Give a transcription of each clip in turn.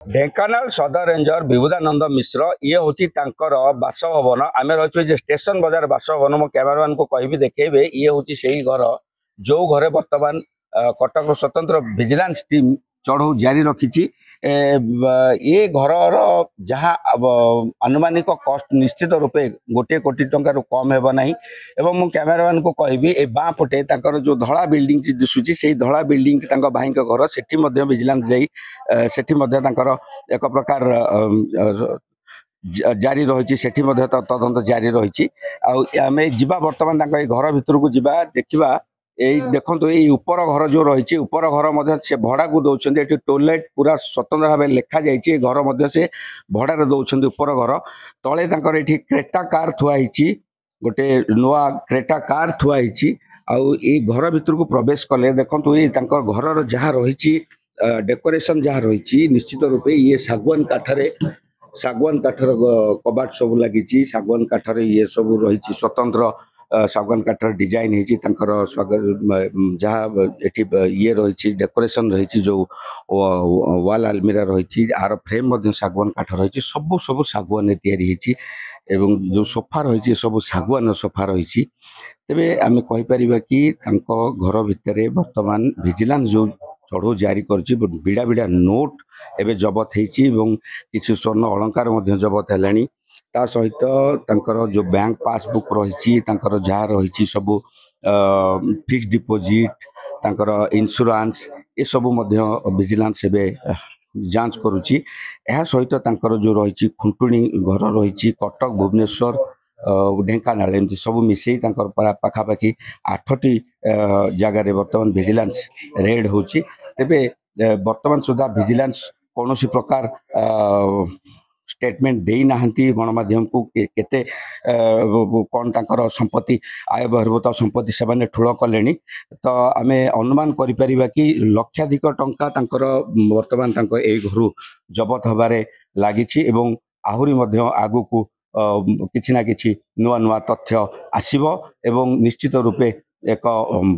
ढेंकानाल सदर रेंजर विभुदानंद मिश्र ये हूँ बासभवन आम रही स्टेशन बाजार बासभवन मो कैमरामैन को कहि देखेबे ये हूँ से घर जो घरे बर्तमान कटक स्वतंत्र विजिलेंस टीम चढ़ऊ जारी रखी ये घर जहाँ अनुमानिक कस्ट निश्चित रूपे 1 कोटी टंकार कम हेब ना एवं मु कैमरामैन को कहि ए बाँ पटे जो धला बिल्डिंग दिशुची से धला बिल्डिंग भाई घर से विजिलेंस जाई सेठी एक प्रकार जारी रही से तदंत जारी रही आम जा बर्तमान घर भितर को जा देखा देखो ये उपर घर जो रही उपर घर से भड़ा को दौरान ये टॉयलेट पूरा स्वतंत्र भाव लिखा जाए घर से भड़ार दौरान उपर घर तले ये क्रेटा कार थुआई गोटे नुआ क्रेटा कार थुआई आई घर भितर को प्रवेश कले देखो ये घर जहाँ रही डेकोरेशन जहाँ रही निश्चित रूपे ये सागवान काठर कबाट सब लगी सागवान काठर ये सब रही स्वतंत्र सागवान काठर डिजाइन जहाँ ये रही डेकोरेशन रही जो वाल आलमीरा रही आर फ्रेम सागवान काठ रही सब सब सागवान तैयारी एवं जो सोफा रही सब सागवान सोफा रही तेरे आम कहीपर कि घर भितर बर्तमान विजिलेंस जो चढ़ऊ जारी कर बिड़ा बिड़ा नोट एवं जबत होती स्वर्ण अलंकार जबत है ता सहित जो बैंक पासबुक रही जहाँ रही सब फिक्स डिपोजिट इंश्योरेंस ये सब विजिलेंस जांच करुच्ची सहित जो रही खुंटुणी घर रही कटक भुवनेश्वर ढेंकानाल एमती सब मिसई पाखापाखि 8टी जगार बर्तमान विजिलेंस रेड होची तेबे बर्तमान सुधा विजिलेंस कौन प्रकार स्टेटमेंट दे ना गणमाध्यम को केते कौन तांकर संपत्ति आय बहिर्भूत संपत्ति से ठूल कले तो आम अनुमान करिपरिबा कि लक्षाधिक टंका तांकर वर्तमान घर जबत हबारे लागिछि एवं आहुरी मध्य आगु को किछि ना किछि नुआ नुआ तथ्य आसीबो एवं निश्चित रूपे एक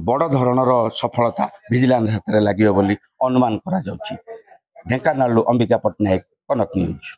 बड़ धरणर सफलता विजिलेंस हाथ में लगे बोली अनुमान करा जाउछि। ढेंकानाल अंबिका पट्टनायक, कनक न्यूज।